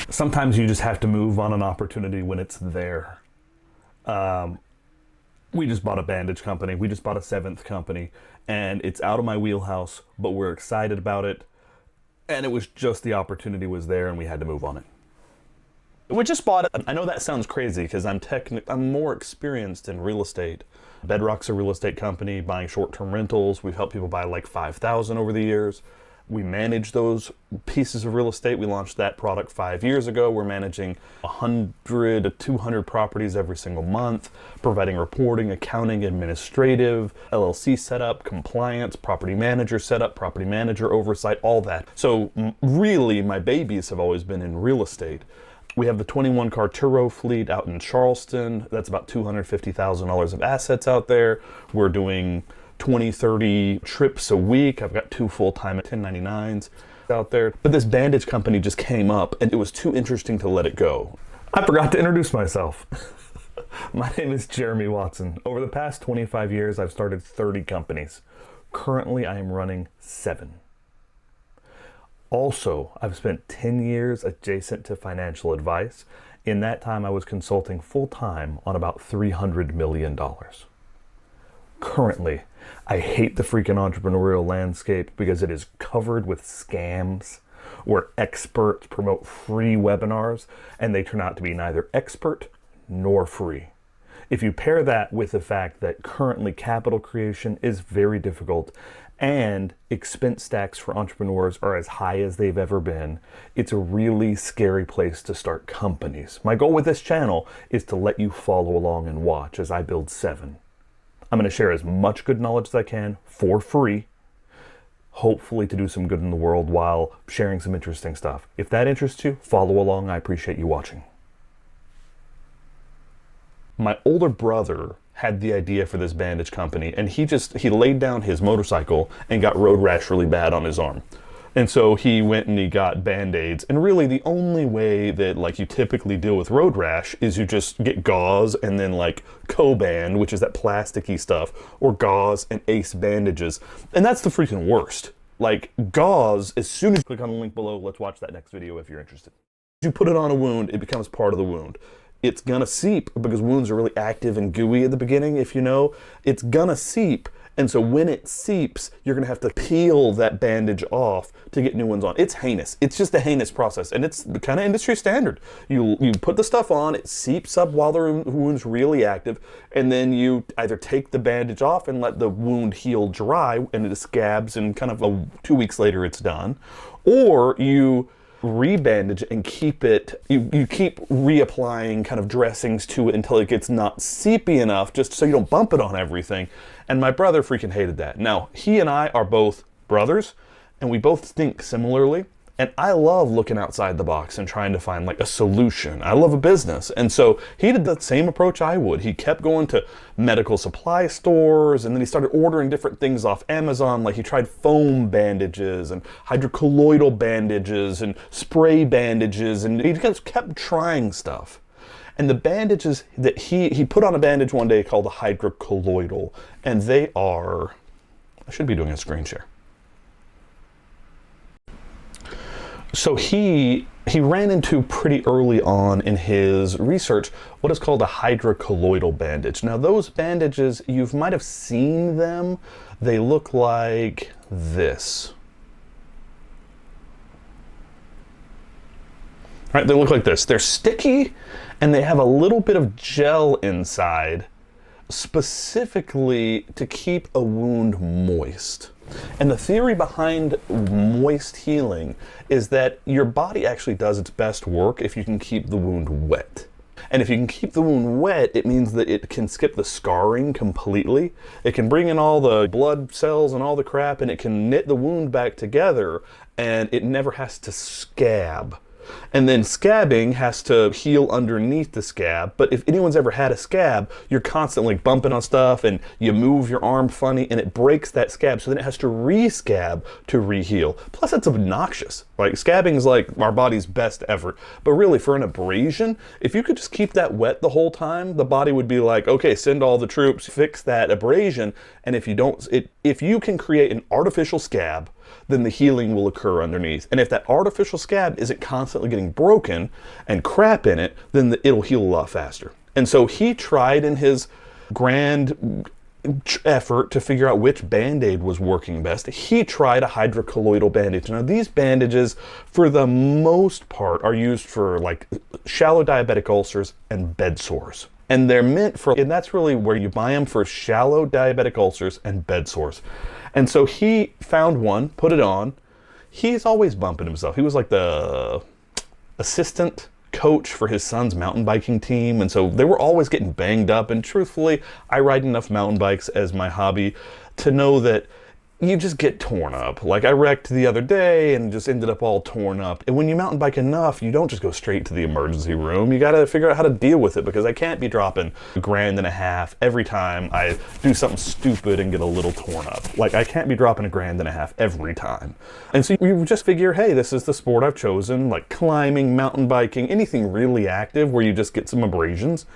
Sometimes you just have to move on an opportunity when it's there. We just bought a Bandage company. We just bought a seventh company, and it's out of my wheelhouse, but we're excited about it. And it was just the opportunity was there, and we had to move on it. We just bought it. I know that sounds crazy because I'm more experienced in real estate. Bedrock's a real estate company buying short-term rentals. We've helped people buy like 5,000 over the years. We manage those pieces of real estate. We launched that product 5 years ago. We're managing 100 to 200 properties every single month, providing reporting, accounting, administrative, LLC setup, compliance, property manager setup, property manager oversight, all that. So really, my babies have always been in real estate. We have the 21 car Turo fleet out in Charleston. That's about $250,000 of assets out there. We're doing 20, 30 trips a week. I've got 2 full-time 1099s out there. But this Bandage company just came up and it was too interesting to let it go. I forgot to introduce myself. My name is Jeremy Watson. Over the past 25 years, I've started 30 companies. Currently, I am running 7. Also, I've spent 10 years adjacent to financial advice. In that time, I was consulting full-time on about $300 million. Currently, I hate the freaking entrepreneurial landscape because it is covered with scams where experts promote free webinars and they turn out to be neither expert nor free. If you pair that with the fact that currently capital creation is very difficult and expense stacks for entrepreneurs are as high as they've ever been, it's a really scary place to start companies. My goal with this channel is to let you follow along and watch as I build 7. I'm going to share as much good knowledge as I can for free, hopefully to do some good in the world while sharing some interesting stuff. If that interests you, follow along. I appreciate you watching. My older brother had the idea for this Bandage company, and he laid down his motorcycle and got road rash really bad on his arm. And so he went and he got Band-Aids. And really the only way that like you typically deal with road rash is you just get gauze and then like Coban, which is that plasticky stuff, or gauze and Ace bandages. And that's the freaking worst. Like gauze, as soon as you click on the link below, let's watch that next video if you're interested. You put it on a wound, it becomes part of the wound. It's gonna seep because wounds are really active and gooey at the beginning, if you know. It's gonna seep. And so when it seeps, you're gonna have to peel that bandage off to get new ones on. It's heinous. It's just a heinous process, and it's kind of industry standard. You put the stuff on, it seeps up while the wound's really active, and then you either take the bandage off and let the wound heal dry, and it scabs, and kind of 2 weeks later it's done, or you rebandage and keep it, you keep reapplying kind of dressings to it until it gets not seepy enough, just so you don't bump it on everything. And my brother freaking hated that. Now, he and I are both brothers, and we both think similarly. And I love looking outside the box and trying to find like a solution. I love a business. And so he did the same approach I would. He kept going to medical supply stores, and then he started ordering different things off Amazon. Like he tried foam bandages and hydrocolloidal bandages and spray bandages, and he just kept trying stuff. And the bandages that he put on a bandage one day called a hydrocolloidal, and they are, I should be doing a screen share. So he ran into pretty early on in his research what is called a hydrocolloidal bandage. Now those bandages, you might have seen them. They look like this. Right, they look like this. They're sticky and they have a little bit of gel inside, specifically to keep a wound moist. And the theory behind moist healing is that your body actually does its best work if you can keep the wound wet. And if you can keep the wound wet, it means that it can skip the scarring completely. It can bring in all the blood cells and all the crap, and it can knit the wound back together, and it never has to scab. And then scabbing has to heal underneath the scab. But if anyone's ever had a scab, you're constantly bumping on stuff and you move your arm funny and it breaks that scab. So then it has to re-scab to re-heal. Plus it's obnoxious. Like scabbing is like our body's best effort. But really for an abrasion, if you could just keep that wet the whole time, the body would be like, okay, send all the troops, fix that abrasion. And if you don't, if you can create an artificial scab then the healing will occur underneath. And if that artificial scab isn't constantly getting broken and crap in it, then it'll heal a lot faster. And so he tried in his grand effort to figure out which Band-Aid was working best. He tried a hydrocolloidal bandage. Now these bandages, for the most part, are used for like shallow diabetic ulcers and bed sores. And they're meant for, and that's really where you buy them, for shallow diabetic ulcers and bed sores. And so he found one, put it on. He's always bumping himself. He was like the assistant coach for his son's mountain biking team, and so they were always getting banged up. And truthfully, I ride enough mountain bikes as my hobby to know that you just get torn up. Like I wrecked the other day and just ended up all torn up. And when you mountain bike enough, you don't just go straight to the emergency room. You got to figure out how to deal with it, because I can't be dropping $1.5 grand every time I do something stupid and get a little torn up. Like I can't be dropping $1.5 grand every time. And so you just figure, hey, this is the sport I've chosen, like climbing, mountain biking, anything really active where you just get some abrasions.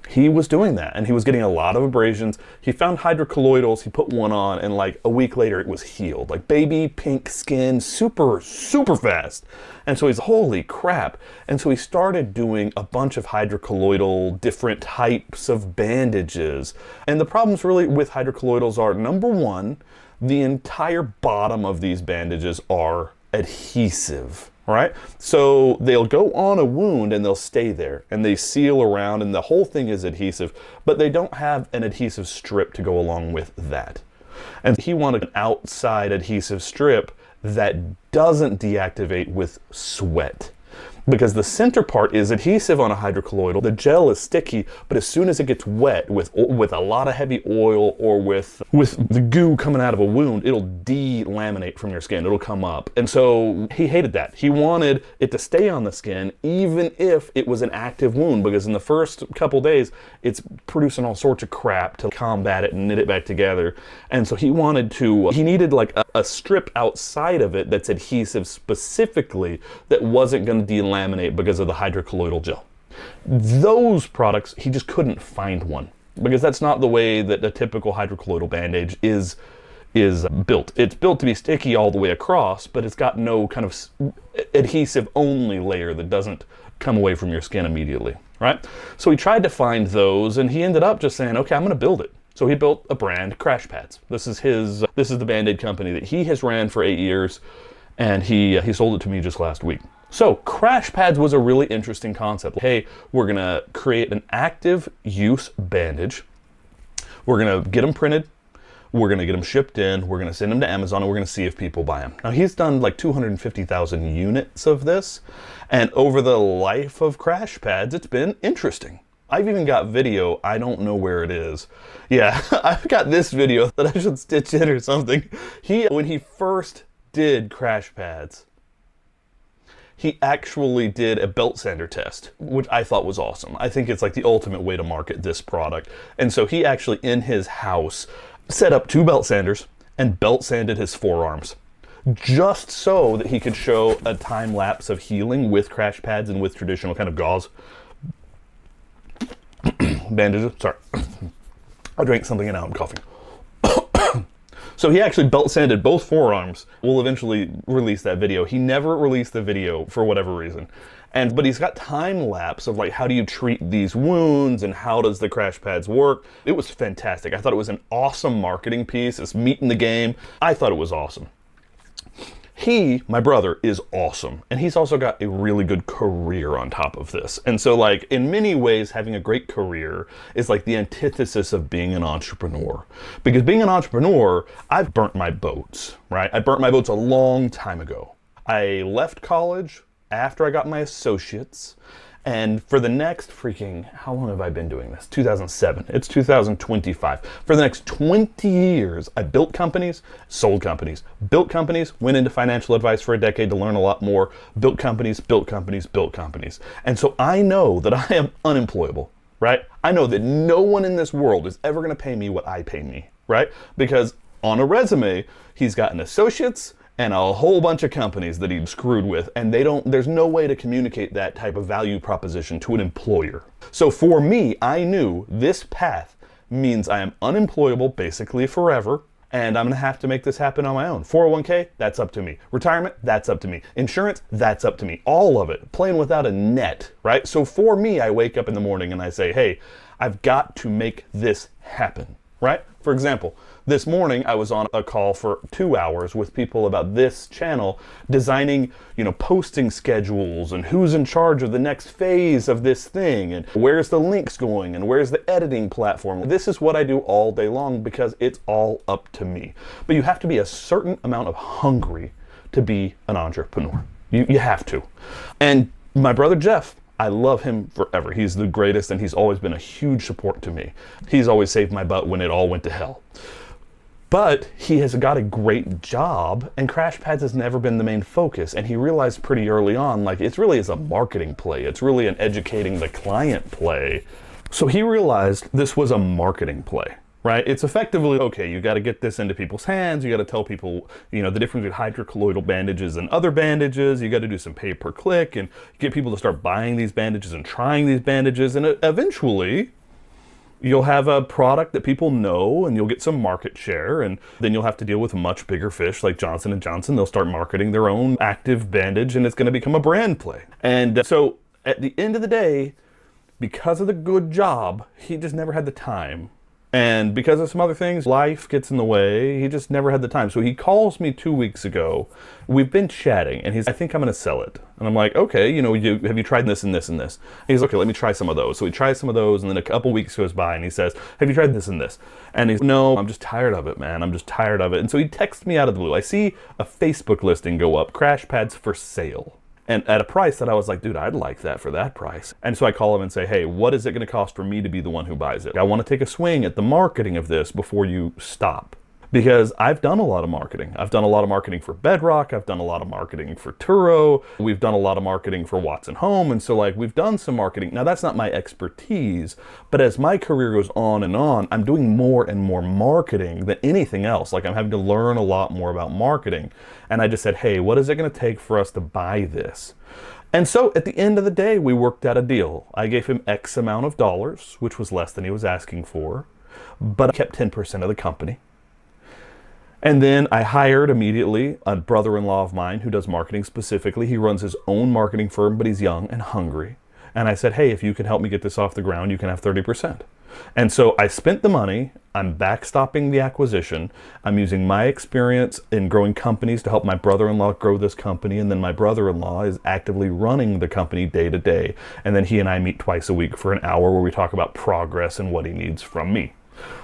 He was doing that, and he was getting a lot of abrasions. He found hydrocolloidals, he put one on, and like a week later it was healed. Like baby pink skin, super, super fast. And so he's, holy crap. And so he started doing a bunch of hydrocolloidal, different types of bandages. And the problems really with hydrocolloidals are, number one, the entire bottom of these bandages are adhesive. All right, so they'll go on a wound and they'll stay there and they seal around and the whole thing is adhesive, but they don't have an adhesive strip to go along with that. And he wanted an outside adhesive strip that doesn't deactivate with sweat, because the center part is adhesive on a hydrocolloidal. The gel is sticky, but as soon as it gets wet with a lot of heavy oil or with the goo coming out of a wound, it'll delaminate from your skin. It'll come up. And so he hated that. He wanted it to stay on the skin even if it was an active wound, because in the first couple days, it's producing all sorts of crap to combat it and knit it back together. And so he needed like a strip outside of it that's adhesive specifically, that wasn't going to delaminate because of the hydrocolloidal gel. Those products, he just couldn't find one, because that's not the way that a typical hydrocolloidal bandage is built. It's built to be sticky all the way across, but it's got no kind of adhesive only layer that doesn't come away from your skin immediately, right? So he tried to find those, and he ended up just saying, okay, I'm going to build it. So he built a brand, Crash Pads. This is the Band-Aid company that he has ran for 8 years, and he sold it to me just last week. So Crash Pads was a really interesting concept. Hey, we're gonna create an active use bandage. We're gonna get them printed. We're gonna get them shipped in. We're gonna send them to Amazon, and we're gonna see if people buy them. Now he's done like 250,000 units of this, and over the life of Crash Pads, it's been interesting. I've even got video. I don't know where it is. Yeah, I've got this video that I should stitch in or something. When he first did Crash Pads, he actually did a belt sander test, which I thought was awesome. I think it's like the ultimate way to market this product. And so he actually, in his house, set up 2 belt sanders and belt sanded his forearms, just so that he could show a time lapse of healing with Crash Pads and with traditional kind of gauze bandages. Sorry, I drank something and now I'm coughing. So he actually belt sanded both forearms. We'll eventually release that video. He never released the video for whatever reason. But he's got time lapse of like, how do you treat these wounds and how does the Crash Pads work? It was fantastic. I thought it was an awesome marketing piece. It's meat in the game. I thought it was awesome. He, my brother, is awesome. And he's also got a really good career on top of this. And so like in many ways, having a great career is like the antithesis of being an entrepreneur. Because being an entrepreneur, I've burnt my boats, right? I burnt my boats a long time ago. I left college after I got my associates. And for the next how long have I been doing this? 2007. It's 2025. For the next 20 years, I built companies, sold companies, built companies, went into financial advice for a decade to learn a lot more, built companies, built companies, built companies. And so I know that I am unemployable, right? I know that no one in this world is ever going to pay me what I pay me, right? Because on a resume, he's got an associate's and a whole bunch of companies that he screwed with, and there's no way to communicate that type of value proposition to an employer. So for me, I knew this path means I am unemployable basically forever, and I'm gonna have to make this happen on my own. 401k, that's up to me. Retirement, that's up to me. Insurance, that's up to me. All of it, playing without a net, right? So for me, I wake up in the morning and I say, hey, I've got to make this happen, right? For example, this morning I was on a call for 2 hours with people about this channel, designing, posting schedules and who's in charge of the next phase of this thing and where's the links going and where's the editing platform. This is what I do all day long because it's all up to me. But you have to be a certain amount of hungry to be an entrepreneur. You have to. And my brother Jeff, I love him forever. He's the greatest, and he's always been a huge support to me. He's always saved my butt when it all went to hell. But he has got a great job, and Crash Pads has never been the main focus. And he realized pretty early on, like, it really is a marketing play. It's really an educating the client play. So he realized this was a marketing play. Right? It's effectively, okay, you got to get this into people's hands. You got to tell people, the difference between hydrocolloidal bandages and other bandages. You got to do some pay per click and get people to start buying these bandages and trying these bandages. And eventually, you'll have a product that people know and you'll get some market share. And then you'll have to deal with much bigger fish like Johnson & Johnson. They'll start marketing their own active bandage and it's going to become a brand play. And so at the end of the day, because of the good job, he just never had the time. And because of some other things, life gets in the way. He just never had the time. So he calls me 2 weeks ago. We've been chatting, and I think I'm going to sell it. And I'm like, okay, have you tried this and this and this? And he's okay, let me try some of those. So he tries some of those, and then a couple weeks goes by, and he says, have you tried this and this? And he's, no, I'm just tired of it, man. I'm just tired of it. And so he texts me out of the blue. I see a Facebook listing go up, Crash Pads for sale. And at a price that I was like, dude, I'd like that for that price. And so I call him and say, hey, what is it going to cost for me to be the one who buys it? I want to take a swing at the marketing of this before you stop. Because I've done a lot of marketing. I've done a lot of marketing for Bedrock. I've done a lot of marketing for Turo. We've done a lot of marketing for Watson Home. And so we've done some marketing. Now that's not my expertise, but as my career goes on and on, I'm doing more and more marketing than anything else. I'm having to learn a lot more about marketing. And I just said, hey, what is it going to take for us to buy this? And so at the end of the day, we worked out a deal. I gave him X amount of dollars, which was less than he was asking for, but I kept 10% of the company. And then I hired immediately a brother-in-law of mine who does marketing specifically. He runs his own marketing firm, but he's young and hungry. And I said, hey, if you can help me get this off the ground, you can have 30%. And so I spent the money. I'm backstopping the acquisition. I'm using my experience in growing companies to help my brother-in-law grow this company. And then my brother-in-law is actively running the company day to day. And then he and I meet twice a week for an hour where we talk about progress and what he needs from me.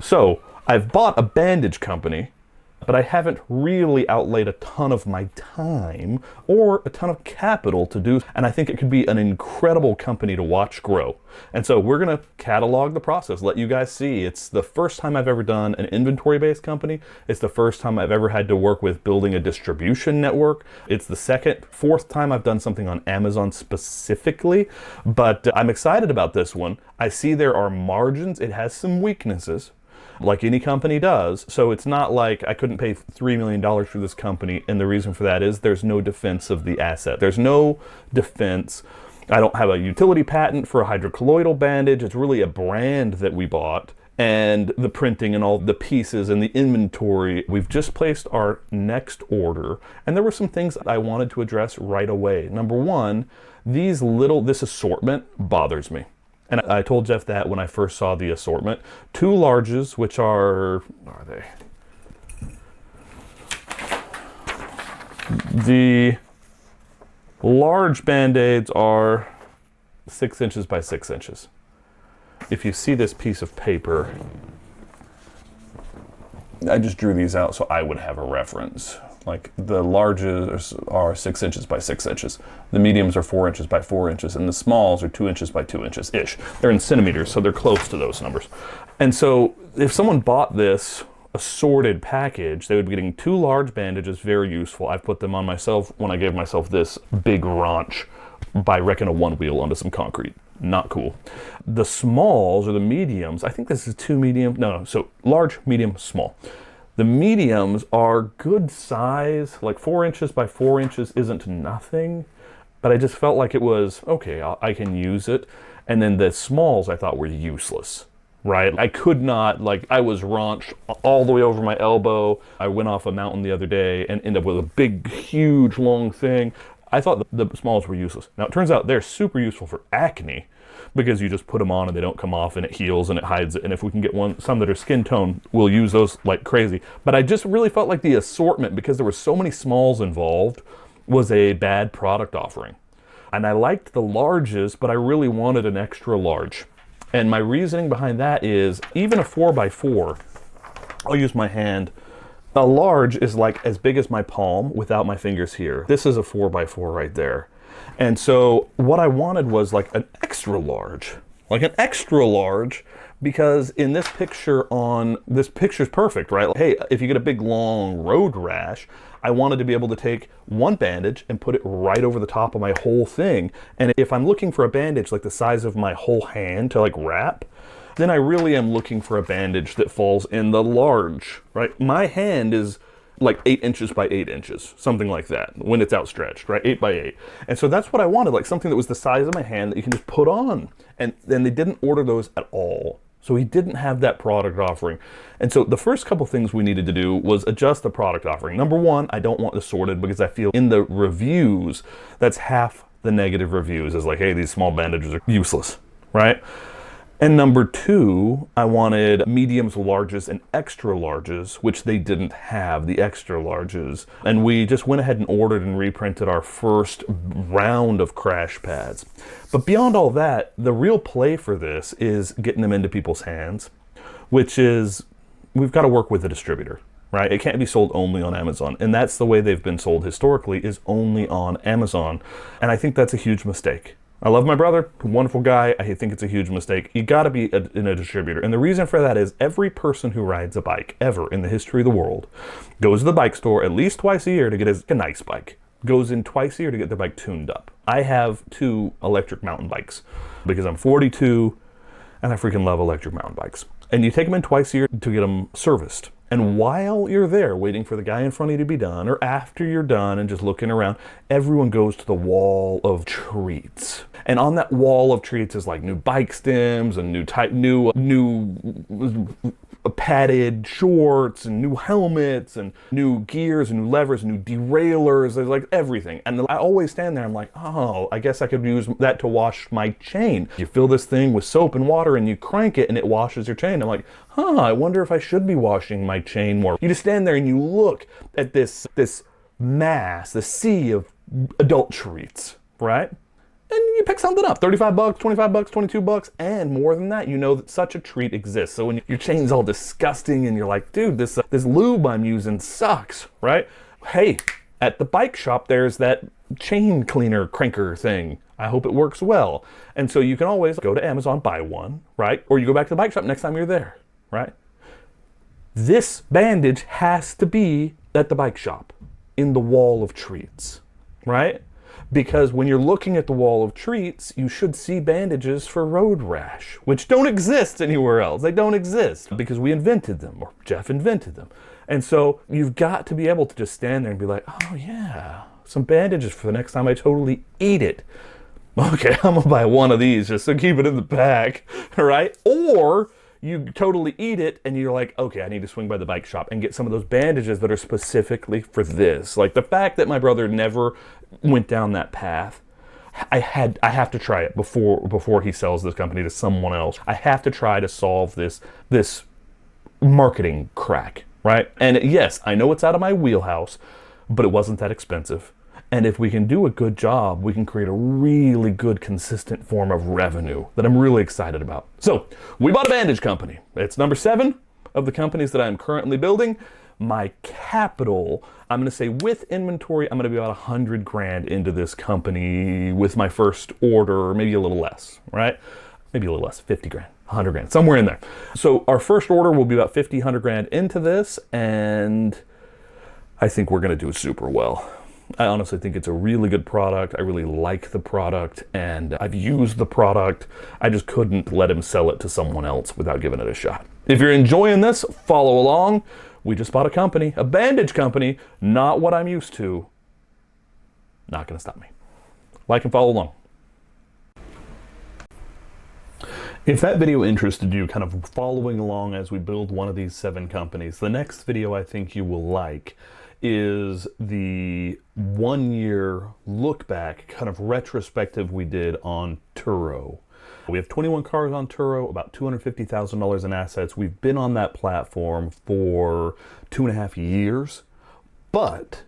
So I've bought a bandage company, but I haven't really outlaid a ton of my time or a ton of capital to do. And I think it could be an incredible company to watch grow. And so we're going to catalog the process, let you guys see. It's the first time I've ever done an inventory-based company. It's the first time I've ever had to work with building a distribution network. It's the fourth time I've done something on Amazon specifically. But I'm excited about this one. I see there are margins. It has some weaknesses, like any company does. So it's not like I couldn't pay $3 million for this company. And the reason for that is there's no defense of the asset. There's no defense. I don't have a utility patent for a hydrocolloidal bandage. It's really a brand that we bought. And the printing and all the pieces and the inventory. We've just placed our next order. And there were some things I wanted to address right away. Number one, this assortment bothers me. And I told Jeff that when I first saw the assortment. 2 larges, which are they? The large Band-Aids are 6 inches by 6 inches. If you see this piece of paper, I just drew these out so I would have a reference. Like the larges are 6 inches by 6 inches. The mediums are 4 inches by 4 inches, and the smalls are 2 inches by 2 inches-ish. They're in centimeters, so they're close to those numbers. And so if someone bought this assorted package, they would be getting 2 large bandages, very useful. I've put them on myself when I gave myself this big raunch by wrecking a 1-wheel onto some concrete. Not cool. The smalls or the mediums, I think this is 2 medium. No, so large, medium, small. The mediums are good size, like 4 inches by 4 inches isn't nothing, but I just felt like it was, okay, I can use it. And then the smalls I thought were useless. right? I could not, like, I was raunched all the way over my elbow. I went off a mountain the other day and ended up with a big, huge, long thing. I thought the smalls were useless. Now, it turns out they're super useful for acne because you just put them on and they don't come off and it heals and it hides it. And if we can get some that are skin tone, we'll use those like crazy. But I just really felt like the assortment, because there were so many smalls involved, was a bad product offering. And I liked the larges, but I really wanted an extra large. And my reasoning behind that is, even a 4x4, I'll use my hand. A large is like as big as my palm without my fingers here. This is a 4x4 right there. And so what I wanted was like an extra large. Like an extra large, because in this picture's perfect, right? Like, hey, if you get a big long road rash, I wanted to be able to take one bandage and put it right over the top of my whole thing. And if I'm looking for a bandage like the size of my whole hand to like wrap, then I really am looking for a bandage that falls in the large, right? My hand is like 8 inches by 8 inches, something like that, when it's outstretched, right? 8 by 8. And so that's what I wanted, like something that was the size of my hand that you can just put on. And then they didn't order those at all. So he didn't have that product offering. And so the first couple things we needed to do was adjust the product offering. Number one, I don't want this sorted, because I feel in the reviews, that's half the negative reviews, is like, hey, these small bandages are useless, right? And number two, I wanted mediums, larges, and extra larges, which they didn't have, the extra larges. And we just went ahead and ordered and reprinted our first round of crash pads. But beyond all that, the real play for this is getting them into people's hands, which is, we've got to work with a distributor, right? It can't be sold only on Amazon. And that's the way they've been sold historically, is only on Amazon. And I think that's a huge mistake. I love my brother, wonderful guy. I think it's a huge mistake. You gotta be in a distributor. And the reason for that is every person who rides a bike ever in the history of the world goes to the bike store at least twice a year to get a nice bike. Goes in twice a year to get their bike tuned up. I have 2 electric mountain bikes because I'm 42 and I freaking love electric mountain bikes. And you take them in twice a year to get them serviced. And while you're there waiting for the guy in front of you to be done, or after you're done and just looking around, everyone goes to the wall of treats. And on that wall of treats is like new bike stems and new padded shorts and new helmets and new gears and new levers, new derailleurs. There's like everything. And I always stand there, I'm like, oh, I guess I could use that to wash my chain. You fill this thing with soap and water and you crank it and it washes your chain. I'm like, I wonder if I should be washing my chain more. You just stand there and you look at this mass, the sea of adult treats, right? And you pick something up, 35 bucks, 25 bucks, 22 bucks, and more than that, you know that such a treat exists. So when your chain's all disgusting and you're like, dude, this lube I'm using sucks, right? Hey, at the bike shop, there's that chain cleaner cranker thing. I hope it works well. And so you can always go to Amazon, buy one, right? Or you go back to the bike shop next time you're there, right? This bandage has to be at the bike shop in the wall of treats, right? Because when you're looking at the wall of treats, you should see bandages for road rash, which don't exist anywhere else. They don't exist because we invented them, or Jeff invented them. And so you've got to be able to just stand there and be like, oh yeah, some bandages for the next time I totally eat it. Okay, I'm gonna buy one of these just to keep it in the pack, right? Or you totally eat it and you're like, okay, I need to swing by the bike shop and get some of those bandages that are specifically for this. Like the fact that my brother never went down that path, I have to try it before he sells this company to someone else. I have to try to solve this marketing crack, right? And yes, I know it's out of my wheelhouse, but it wasn't that expensive. And if we can do a good job, we can create a really good, consistent form of revenue that I'm really excited about. So we bought a Bandage company. It's number 7 of the companies that I'm currently building. My capital, I'm going to say with inventory, I'm going to be about 100 grand into this company with my first order, maybe a little less, right? Maybe a little less, 50 grand, 100 grand, somewhere in there. So our first order will be about 50, 100 grand into this, and I think we're going to do super well. I honestly think it's a really good product. I really like the product, and I've used the product. I just couldn't let him sell it to someone else without giving it a shot. If you're enjoying this, follow along. We just bought a company, a bandage company, not what I'm used to. Not gonna stop me. Like and follow along. If that video interested you, kind of following along as we build one of these 7 companies, the next video I think you will like is the 1-year look back, kind of retrospective we did on Turo. We have 21 cars on Turo, about $250,000 in assets. We've been on that platform for 2.5 years, but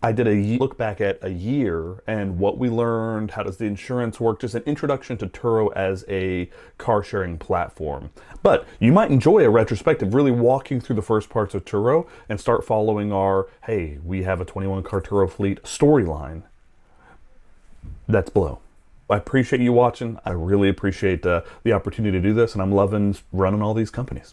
I did a look back at a year and what we learned, how does the insurance work, just an introduction to Turo as a car sharing platform. But you might enjoy a retrospective, really walking through the first parts of Turo and start following our, hey, we have a 21 car Turo fleet storyline. That's below. I appreciate you watching. I really appreciate the opportunity to do this, and I'm loving running all these companies.